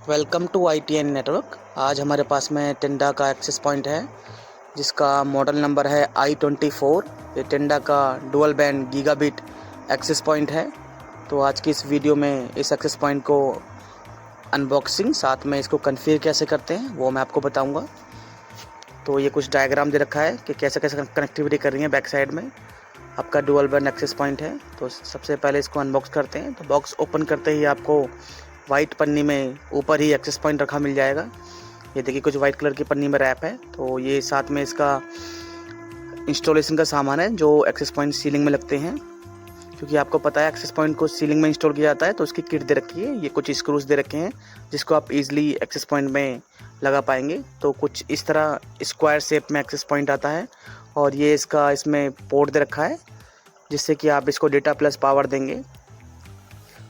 Welcome to ITN network. आज हमारे पास में टिंडा का एक्सेस पॉइंट है जिसका मॉडल नंबर है I24। ये टिंडा का dual band gigabit access point है। तो आज की इस वीडियो में इस एक्सेस पॉइंट को अनबॉक्सिंग साथ में इसको कन्फिगर कैसे करते हैं वो मैं आपको बताऊंगा। तो ये कुछ डायग्राम दे रखा है कि कैसे कैसे कनेक्टिविटी कर रही है। बैक साइड में आपका डुअल बैंड एक्सेस पॉइंट है। तो सबसे पहले इसको अनबॉक्स करते हैं। तो बॉक्स ओपन करते ही आपको वाइट पन्नी में ऊपर ही एक्सेस पॉइंट रखा मिल जाएगा। ये देखिए कुछ वाइट कलर की पन्नी में रैप है। तो ये साथ में इसका इंस्टॉलेशन का सामान है जो एक्सेस पॉइंट सीलिंग में लगते हैं, क्योंकि आपको पता है एक्सेस पॉइंट को सीलिंग में इंस्टॉल किया जाता है। तो उसकी किट दे रखी है। ये कुछ स्क्रूज दे रखे हैं जिसको आप इजीली एक्सेस पॉइंट में लगा पाएंगे। तो कुछ इस तरह स्क्वायर शेप में एक्सेस पॉइंट आता है और ये इसमें पोर्ट दे रखा है जिससे कि आप इसको डेटा प्लस पावर देंगे।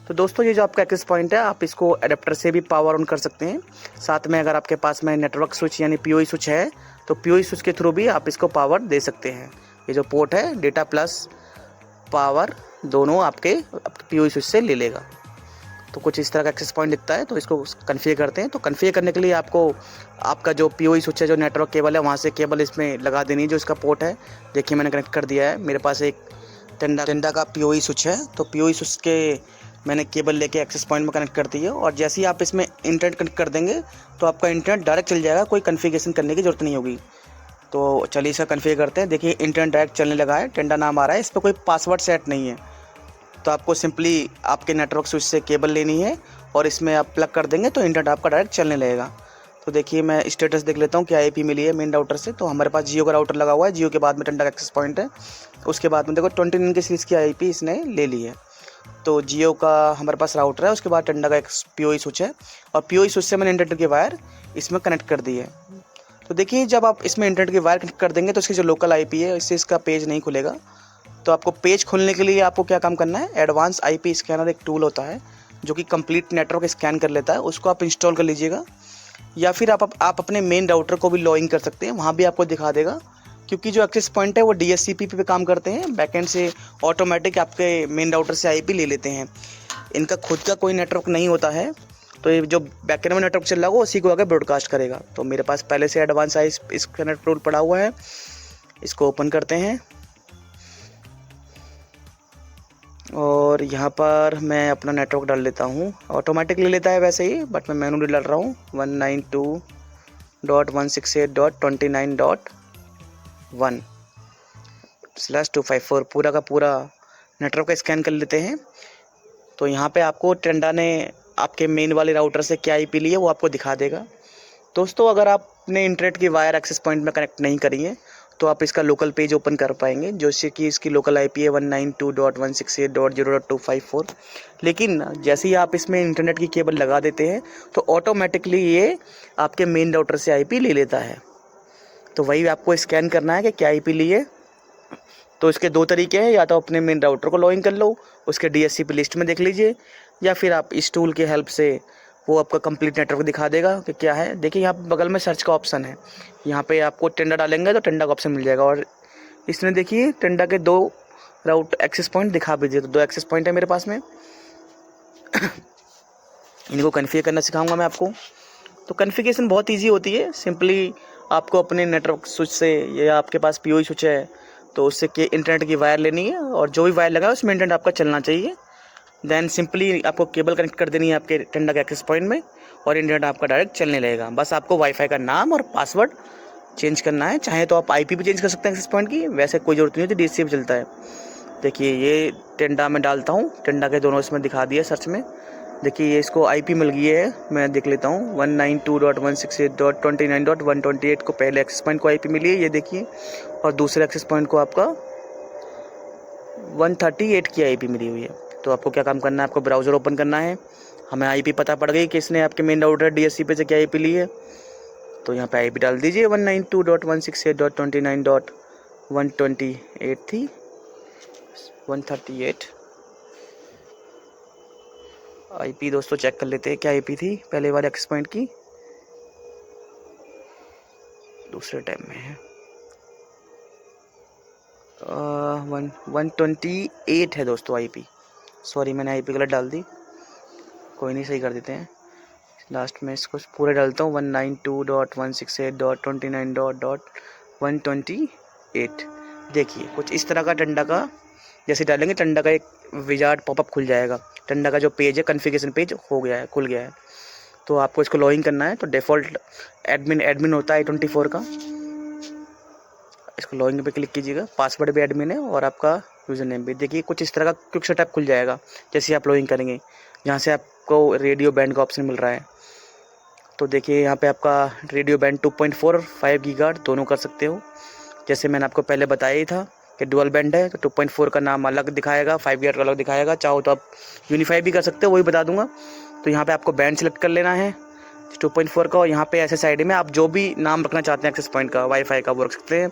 तो दोस्तों, ये जो आपका एक्सेस पॉइंट है आप इसको एडेप्टर से भी पावर ऑन कर सकते हैं। साथ में अगर आपके पास में नेटवर्क स्विच यानी PoE स्विच है तो PoE स्विच के थ्रू भी आप इसको पावर दे सकते हैं। ये जो पोर्ट है डेटा प्लस पावर दोनों आपके PoE स्विच से ले लेगा। तो कुछ इस तरह का एक्सेस पॉइंट दिखता है। तो इसको कन्फिगर करते हैं। तो कन्फिगर करने के लिए आपको आपका जो PoE स्विच है, जो नेटवर्क केबल है, वहाँ से केबल इसमें लगा देनी है जो इसका पोर्ट है। देखिए मैंने कनेक्ट कर दिया है। मेरे पास एक टिंडा का PoE स्विच है। तो PoE स्विच के मैंने केबल लेके एक्सेस पॉइंट में कनेक्ट कर दी है और जैसे ही आप इसमें इंटरनेट कनेक्ट कर देंगे तो आपका इंटरनेट डायरेक्ट चल जाएगा, कोई कन्फिगरेशन करने की ज़रूरत नहीं होगी। तो चलिए इसका कन्फिगर करते हैं। देखिए इंटरनेट डायरेक्ट चलने लगा है, टिंडा नाम आ रहा है, इस पर कोई पासवर्ड सेट नहीं है। तो आपको सिंपली आपके नेटवर्क स्विच से केबल लेनी है और इसमें आप प्लग कर देंगे तो इंटरनेट आपका डायरेक्ट चलने लगेगा। तो देखिए मैं स्टेटस देख लेता हूँ क्या IP मिली है मेन राउटर से। तो हमारे पास जियो का राउटर लगा हुआ है, जियो के बाद में टिंडा का एक्सेस पॉइंट है। उसके बाद में देखो 29 की सीरीज़ की IP इसने ले ली है। तो जियो का हमारे पास राउटर है, उसके बाद टिंडा का एक PoE स्विच है और PoE स्विच से मैंने इंटरनेट की वायर इसमें कनेक्ट कर दी है। तो देखिए जब आप इसमें इंटरनेट की वायर कनेक्ट कर देंगे तो इसकी जो लोकल IP है इससे इसका पेज नहीं खुलेगा। तो आपको पेज खोलने के लिए आपको क्या काम करना है, एडवांस IP स्कैनर एक टूल होता है जो कि कंप्लीट नेटवर्क स्कैन कर लेता है, उसको आप इंस्टॉल कर लीजिएगा। या फिर आप अपने मेन राउटर को भी लॉगिन कर सकते हैं, वहाँ भी आपको दिखा देगा। क्योंकि जो एक्सेस पॉइंट है वो DHCP पे काम करते हैं, बैकएंड से ऑटोमेटिक आपके मेन राउटर से IP ले लेते हैं। इनका खुद का कोई नेटवर्क नहीं होता है। तो ये जो बैकएंड में नेटवर्क चल रहा होगा उसी को आगे ब्रॉडकास्ट करेगा। तो मेरे पास पहले से एडवांस स्कैनर टूल पड़ा हुआ है, इसको ओपन करते हैं और यहाँ पर मैं अपना नेटवर्क डाल लेता हूँ। ऑटोमेटिक ले लेता है वैसे ही, बट मैं मैनुअली डाल रहा हूँ 192.168.29.1/254 पूरा का पूरा नेटवर्क का स्कैन कर लेते हैं। तो यहाँ पे आपको टिंडा ने आपके मेन वाले राउटर से क्या IP ली है वो आपको दिखा देगा। दोस्तों, अगर आपने इंटरनेट की वायर एक्सेस पॉइंट में कनेक्ट नहीं करी है तो आप इसका लोकल पेज ओपन कर पाएंगे, जैसे कि इसकी लोकल IP है 192.168.0.254। लेकिन जैसे ही आप इसमें इंटरनेट की केबल लगा देते हैं तो ऑटोमेटिकली ये आपके मेन राउटर से IP ले लेता है। तो वही आपको स्कैन करना है कि क्या IP ली है। तो इसके दो तरीके हैं, या तो अपने मेन राउटर को लॉगिन कर लो, उसके DHCP लिस्ट में देख लीजिए, या फिर आप इस टूल की हेल्प से वो आपका कंप्लीट नेटवर्क दिखा देगा कि क्या है। देखिए यहाँ बगल में सर्च का ऑप्शन है, यहाँ पे आपको टिंडा डालेंगे तो टिंडा का ऑप्शन मिल जाएगा। और इसने देखिए टिंडा के 2 राउट एक्सेस पॉइंट दिखा भी दिए। तो 2 एक्सेस पॉइंट है मेरे पास में। इनको कन्फिगर करना सिखाऊंगा मैं आपको। तो कन्फिगरेशन बहुत ईजी होती है। सिंपली आपको अपने नेटवर्क स्विच से, या आपके पास PoE स्विच है तो उससे के इंटरनेट की वायर लेनी है और जो भी वायर लगा है उसमें इंटरनेट आपका चलना चाहिए। देन सिंपली आपको केबल कनेक्ट कर देनी है आपके टिंडा के एक्सेस पॉइंट में और इंटरनेट आपका डायरेक्ट चलने लगेगा। बस आपको वाईफाई का नाम और पासवर्ड चेंज करना है। चाहे तो आप IP भी चेंज कर सकते हैं एक्सेस पॉइंट की, वैसे कोई ज़रूरत नहीं होती, DHCP चलता है। देखिए ये टिंडा में डालता हूँ, टिंडा के दोनों इसमें दिखा दिया सर्च में। देखिए ये इसको IP मिल गई है, मैं देख लेता हूँ 192.168.29.128 को पहले एक्सेस पॉइंट को IP मिली है, ये देखिए। और दूसरे एक्सेस पॉइंट को आपका 138 की IP मिली हुई है। तो आपको क्या काम करना है, आपको ब्राउज़र ओपन करना है। हमें IP पता पड़ गई कि इसने आपके मेन राउटर DHCP से क्या IP ली है। तो यहाँ पे IP डाल दीजिए 192.168.29.128 थी, 138 IP। दोस्तों चेक कर लेते हैं क्या IP थी पहले वाले एक्सेस पॉइंट की। दूसरे टाइम में है 128 है दोस्तों IP। सॉरी मैंने IP गलत डाल दी, कोई नहीं, सही कर देते हैं। लास्ट में इसको पूरे डालता हूँ 192.168.29.128। देखिए कुछ इस तरह का टंडा का जैसे डालेंगे टंडा का एक विजार्ड पॉपअप खुल जाएगा। टंडा का जो पेज है कॉन्फ़िगरेशन पेज हो गया है, खुल गया है। तो आपको इसको लॉगिन करना है। तो डिफ़ॉल्ट एडमिन होता है i24 का। इसको लॉगिन पे क्लिक कीजिएगा, पासवर्ड भी एडमिन है और आपका यूज़र नेम भी। देखिए कुछ इस तरह का क्विक सेटअप खुल जाएगा जैसे आप लॉगिन करेंगे। यहाँ से आपको रेडियो बैंड का ऑप्शन मिल रहा है। तो देखिए यहाँ पे आपका रेडियो बैंड 2.4 और 5 गीगाहर्ट्ज़ दोनों कर सकते हो। जैसे मैंने आपको पहले बताया ही था कि डुअल बैंड है तो 2.4 का नाम अलग दिखाएगा, 5 गीगाहर्ट्ज़ का अलग दिखाएगा। चाहो तो आप यूनिफाई भी कर सकते हो, वही बता दूंगा। तो यहाँ पे आपको बैंड सेलेक्ट कर लेना है 2.4 का, और यहाँ पे ऐसे साइड में आप जो भी नाम रखना चाहते हैं एक्सेस पॉइंट का, वाईफाई का, वो रख सकते हैं।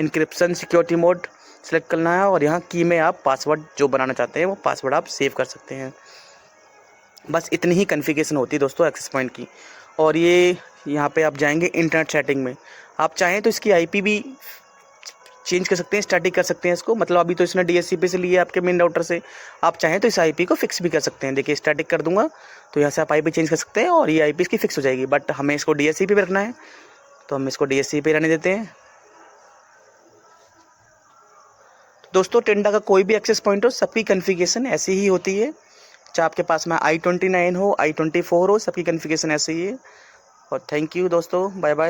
इंक्रिप्शन सिक्योरिटी मोड सेलेक्ट करना है और यहाँ की में आप पासवर्ड जो बनाना चाहते हैं वो पासवर्ड आप सेव कर सकते हैं। बस इतनी ही कॉन्फ़िगरेशन होती है दोस्तों एक्सेस पॉइंट की। और ये यहाँ पे आप जाएंगे इंटरनेट सेटिंग में। आप चाहें तो इसकी आईपी भी चेंज कर सकते हैं, स्टैटिक कर सकते हैं इसको। मतलब अभी तो इसने डीएचसीपी से लिए आपके मेन राउटर से, आप चाहें तो इस आईपी को फिक्स भी कर सकते हैं। देखिए स्टैटिक कर दूंगा तो यहाँ से आप आईपी चेंज कर सकते हैं और ये आईपी इसकी फिक्स हो जाएगी। बट हमें इसको डीएचसीपी पे रखना है तो हम इसको डीएचसीपी पे रहने देते हैं। दोस्तों टेंडा का कोई भी एक्सेस पॉइंट हो, सबकी कॉन्फ़िगरेशन ऐसी ही होती है। चाहे आपके पास में i29 हो, i24 हो, सबकी कॉन्फ़िगरेशन ऐसी ही है। और थैंक यू दोस्तों, बाय बाय।